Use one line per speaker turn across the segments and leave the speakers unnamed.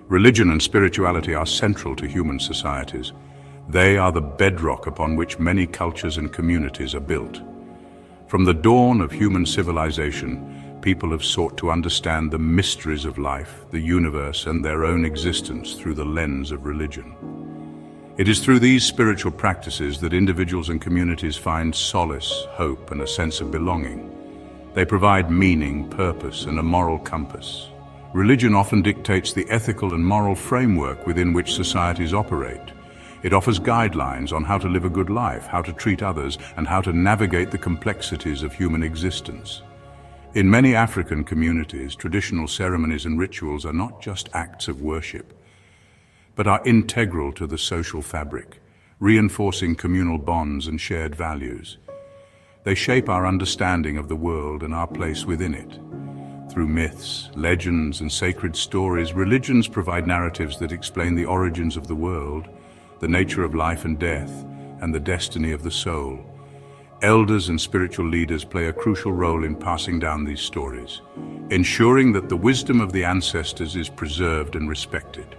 Religion and spirituality are central to human societies. They are the bedrock upon which many cultures and communities are built. From the dawn of human civilization, people have sought to understand the mysteries of life, the universe, and their own existence through the lens of religion. It is through these spiritual practices that individuals and communities find solace, hope, and a sense of belonging. They provide meaning, purpose, and a moral compass. Religion often dictates the ethical and moral framework within which societies operate. It offers guidelines on how to live a good life, how to treat others, and how to navigate the complexities of human existence. In many African communities, traditional ceremonies and rituals are not just acts of worship, but are integral to the social fabric, reinforcing communal bonds and shared values. They shape our understanding of the world and our place within it. Through myths, legends, and sacred stories, religions provide narratives that explain the origins of the world, the nature of life and death, and the destiny of the soul. Elders and spiritual leaders play a crucial role in passing down these stories, ensuring that the wisdom of the ancestors is preserved and respected.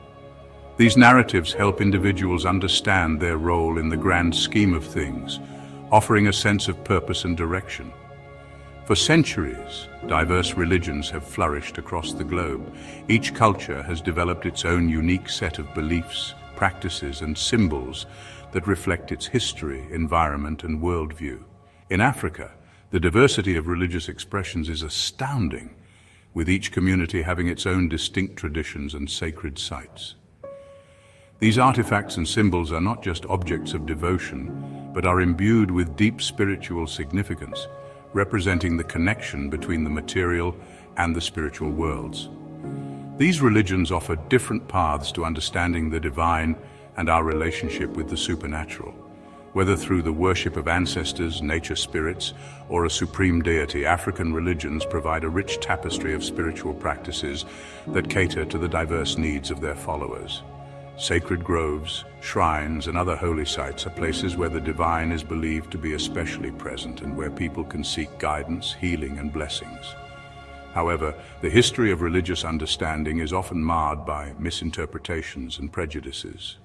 These narratives help individuals understand their role in the grand scheme of things, offering a sense of purpose and direction. For centuries, diverse religions have flourished across the globe. Each culture has developed its own unique set of beliefs, practices, and symbols that reflect its history, environment, and worldview. In Africa, the diversity of religious expressions is astounding, with each community having its own distinct traditions and sacred sites. These artifacts and symbols are not just objects of devotion, but are imbued with deep spiritual significance, representing the connection between the material and the spiritual worlds. These religions offer different paths to understanding the divine and our relationship with the supernatural. Whether through the worship of ancestors, nature spirits, or a supreme deity, African religions provide a rich tapestry of spiritual practices that cater to the diverse needs of their followers. Sacred groves, shrines, and other holy sites are places where the divine is believed to be especially present and where people can seek guidance, healing, and blessings. However, the history of religious understanding is often marred by misinterpretations and prejudices.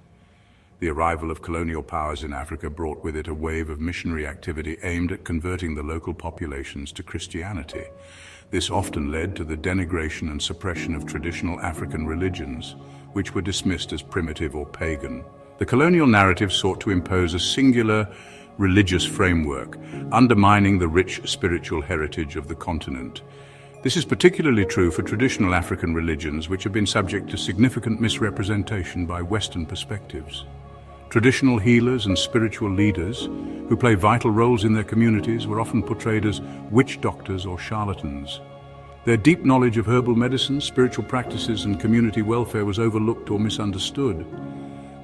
The arrival of colonial powers in Africa brought with it a wave of missionary activity aimed at converting the local populations to Christianity. This often led to the denigration and suppression of traditional African religions, which were dismissed as primitive or pagan. The colonial narrative sought to impose a singular religious framework, undermining the rich spiritual heritage of the continent. This is particularly true for traditional African religions, which have been subject to significant misrepresentation by Western perspectives. Traditional healers and spiritual leaders, who play vital roles in their communities, were often portrayed as witch doctors or charlatans. Their deep knowledge of herbal medicine, spiritual practices, and community welfare was overlooked or misunderstood.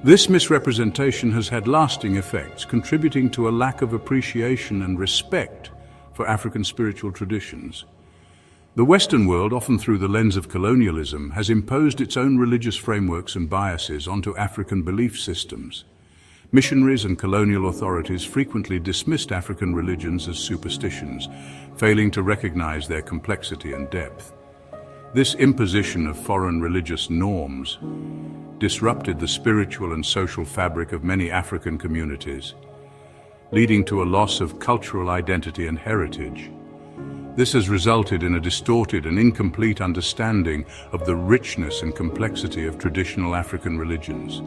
This misrepresentation has had lasting effects, contributing to a lack of appreciation and respect for African spiritual traditions. The Western world, often through the lens of colonialism, has imposed its own religious frameworks and biases onto African belief systems. Missionaries and colonial authorities frequently dismissed African religions as superstitions, failing to recognize their complexity and depth. This imposition of foreign religious norms disrupted the spiritual and social fabric of many African communities, leading to a loss of cultural identity and heritage. This has resulted in a distorted and incomplete understanding of the richness and complexity of traditional African religions.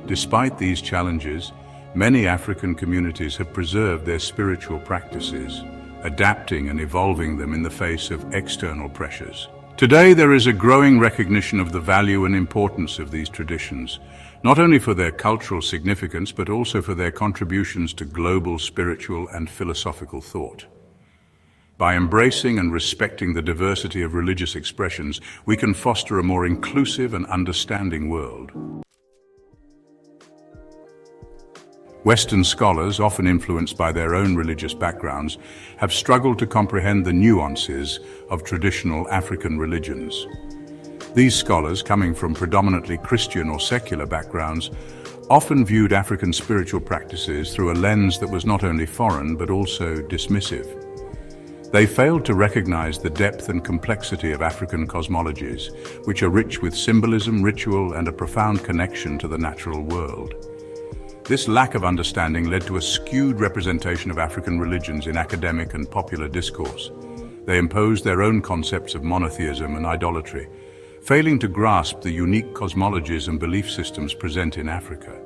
Despite these challenges, many African communities have preserved their spiritual practices, adapting and evolving them in the face of external pressures. Today, there is a growing recognition of the value and importance of these traditions, not only for their cultural significance, but also for their contributions to global spiritual and philosophical thought. By embracing and respecting the diversity of religious expressions, we can foster a more inclusive and understanding world. Western scholars, often influenced by their own religious backgrounds, have struggled to comprehend the nuances of traditional African religions. These scholars, coming from predominantly Christian or secular backgrounds, often viewed African spiritual practices through a lens that was not only foreign but also dismissive. They failed to recognize the depth and complexity of African cosmologies, which are rich with symbolism, ritual, and a profound connection to the natural world. This lack of understanding led to a skewed representation of African religions in academic and popular discourse. They imposed their own concepts of monotheism and idolatry, failing to grasp the unique cosmologies and belief systems present in Africa.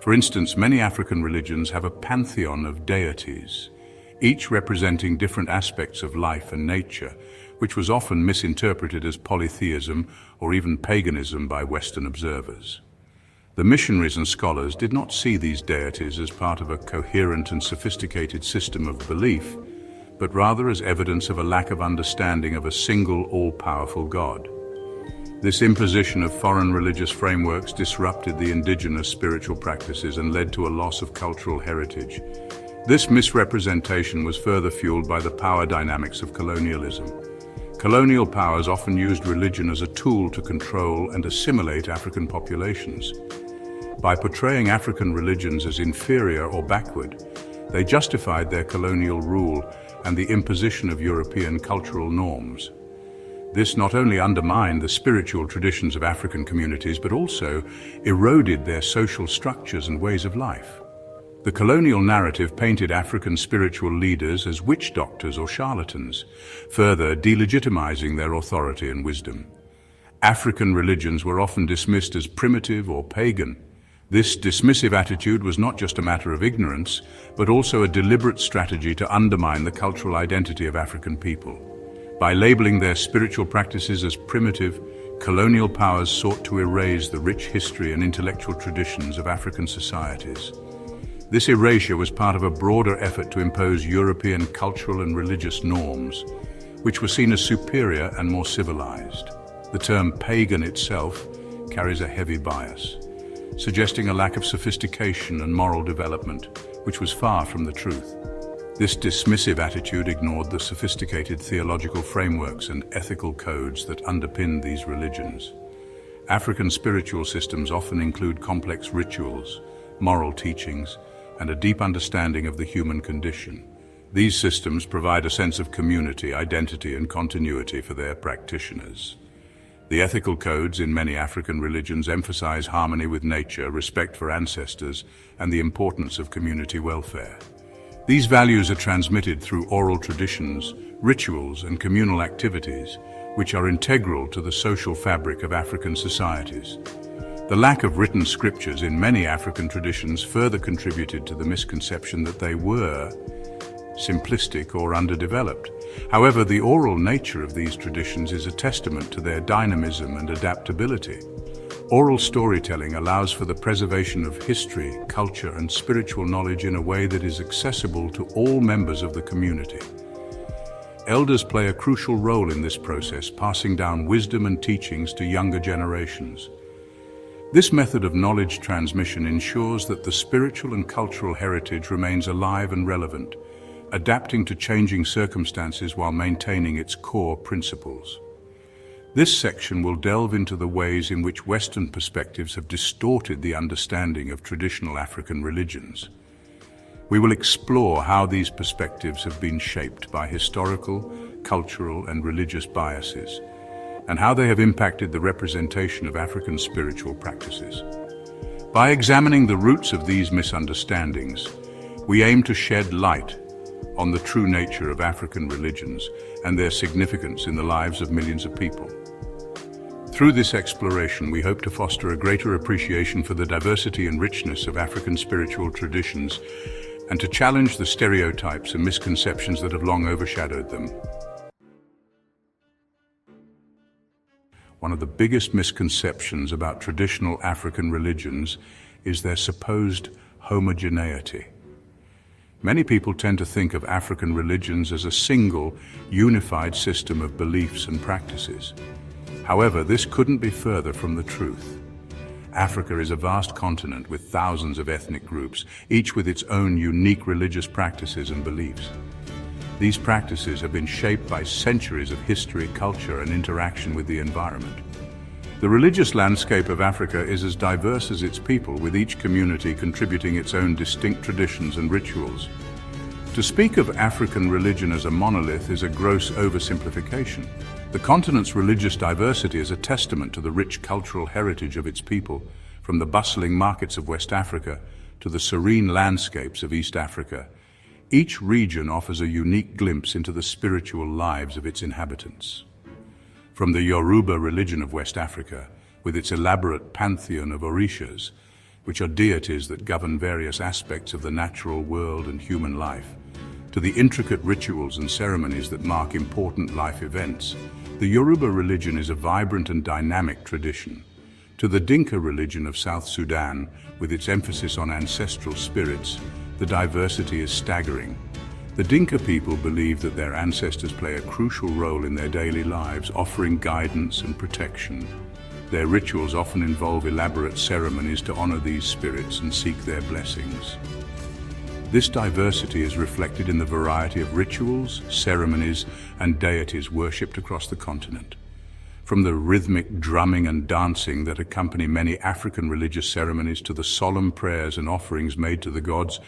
For instance, many African religions have a pantheon of deities, each representing different aspects of life and nature, which was often misinterpreted as polytheism or even paganism by Western observers. The missionaries and scholars did not see these deities as part of a coherent and sophisticated system of belief, but rather as evidence of a lack of understanding of a single, all-powerful God. This imposition of foreign religious frameworks disrupted the indigenous spiritual practices and led to a loss of cultural heritage. This misrepresentation was further fueled by the power dynamics of colonialism. Colonial powers often used religion as a tool to control and assimilate African populations. By portraying African religions as inferior or backward, they justified their colonial rule and the imposition of European cultural norms. This not only undermined the spiritual traditions of African communities, but also eroded their social structures and ways of life. The colonial narrative painted African spiritual leaders as witch doctors or charlatans, further delegitimizing their authority and wisdom. African religions were often dismissed as primitive or pagan. This dismissive attitude was not just a matter of ignorance, but also a deliberate strategy to undermine the cultural identity of African people. By labeling their spiritual practices as primitive, colonial powers sought to erase the rich history and intellectual traditions of African societies. This erasure was part of a broader effort to impose European cultural and religious norms, which were seen as superior and more civilized. The term pagan itself carries a heavy bias, suggesting a lack of sophistication and moral development, which was far from the truth. This dismissive attitude ignored the sophisticated theological frameworks and ethical codes that underpinned these religions. African spiritual systems often include complex rituals, moral teachings, and a deep understanding of the human condition. These systems provide a sense of community, identity, and continuity for their practitioners. The ethical codes in many African religions emphasize harmony with nature, respect for ancestors, and the importance of community welfare. These values are transmitted through oral traditions, rituals, and communal activities, which are integral to the social fabric of African societies. The lack of written scriptures in many African traditions further contributed to the misconception that they were simplistic or underdeveloped. However, the oral nature of these traditions is a testament to their dynamism and adaptability. Oral storytelling allows for the preservation of history, culture, and spiritual knowledge in a way that is accessible to all members of the community. Elders play a crucial role in this process, passing down wisdom and teachings to younger generations. This method of knowledge transmission ensures that the spiritual and cultural heritage remains alive and relevant, adapting to changing circumstances while maintaining its core principles. This section will delve into the ways in which Western perspectives have distorted the understanding of traditional African religions. We will explore how these perspectives have been shaped by historical, cultural, and religious biases, and how they have impacted the representation of African spiritual practices. By examining the roots of these misunderstandings, we aim to shed light on the true nature of African religions and their significance in the lives of millions of people. Through this exploration, we hope to foster a greater appreciation for the diversity and richness of African spiritual traditions and to challenge the stereotypes and misconceptions that have long overshadowed them. One of the biggest misconceptions about traditional African religions is their supposed homogeneity. Many people tend to think of African religions as a single, unified system of beliefs and practices. However, this couldn't be further from the truth. Africa is a vast continent with thousands of ethnic groups, each with its own unique religious practices and beliefs. These practices have been shaped by centuries of history, culture, and interaction with the environment. The religious landscape of Africa is as diverse as its people, with each community contributing its own distinct traditions and rituals. To speak of African religion as a monolith is a gross oversimplification. The continent's religious diversity is a testament to the rich cultural heritage of its people, from the bustling markets of West Africa to the serene landscapes of East Africa. Each region offers a unique glimpse into the spiritual lives of its inhabitants. From the Yoruba religion of West Africa, with its elaborate pantheon of orishas, which are deities that govern various aspects of the natural world and human life, to the intricate rituals and ceremonies that mark important life events, the Yoruba religion is a vibrant and dynamic tradition. To the Dinka religion of South Sudan, with its emphasis on ancestral spirits, the diversity is staggering. The Dinka people believe that their ancestors play a crucial role in their daily lives, offering guidance and protection. Their rituals often involve elaborate ceremonies to honor these spirits and seek their blessings. This diversity is reflected in the variety of rituals, ceremonies, and deities worshipped across the continent. From the rhythmic drumming and dancing that accompany many African religious ceremonies to the solemn prayers and offerings made to the gods,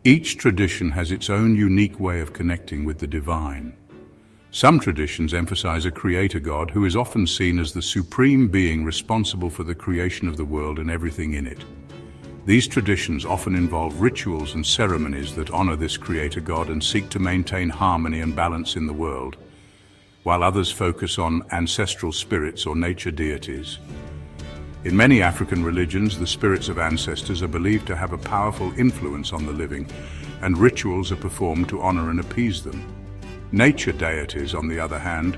each tradition has its own unique way of connecting with the divine. Some traditions emphasize a creator god who is often seen as the supreme being responsible for the creation of the world and everything in it. These traditions often involve rituals and ceremonies that honor this creator god and seek to maintain harmony and balance in the world, while others focus on ancestral spirits or nature deities. In many African religions, the spirits of ancestors are believed to have a powerful influence on the living, and rituals are performed to honor and appease them. Nature deities, on the other hand,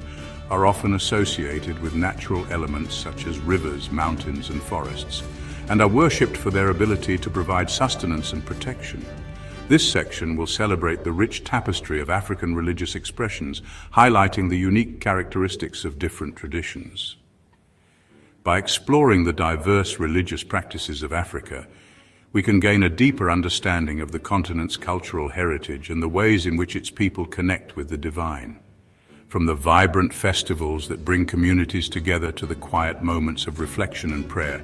are often associated with natural elements such as rivers, mountains, and forests, and are worshipped for their ability to provide sustenance and protection. This section will celebrate the rich tapestry of African religious expressions, highlighting the unique characteristics of different traditions. By exploring the diverse religious practices of Africa, we can gain a deeper understanding of the continent's cultural heritage and the ways in which its people connect with the divine. From the vibrant festivals that bring communities together to the quiet moments of reflection and prayer,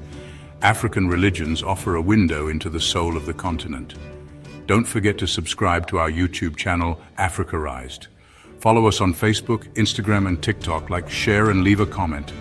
African religions offer a window into the soul of the continent. Don't forget to subscribe to our YouTube channel, Africarized. Follow us on Facebook, Instagram, and TikTok. Like, share, and leave a comment.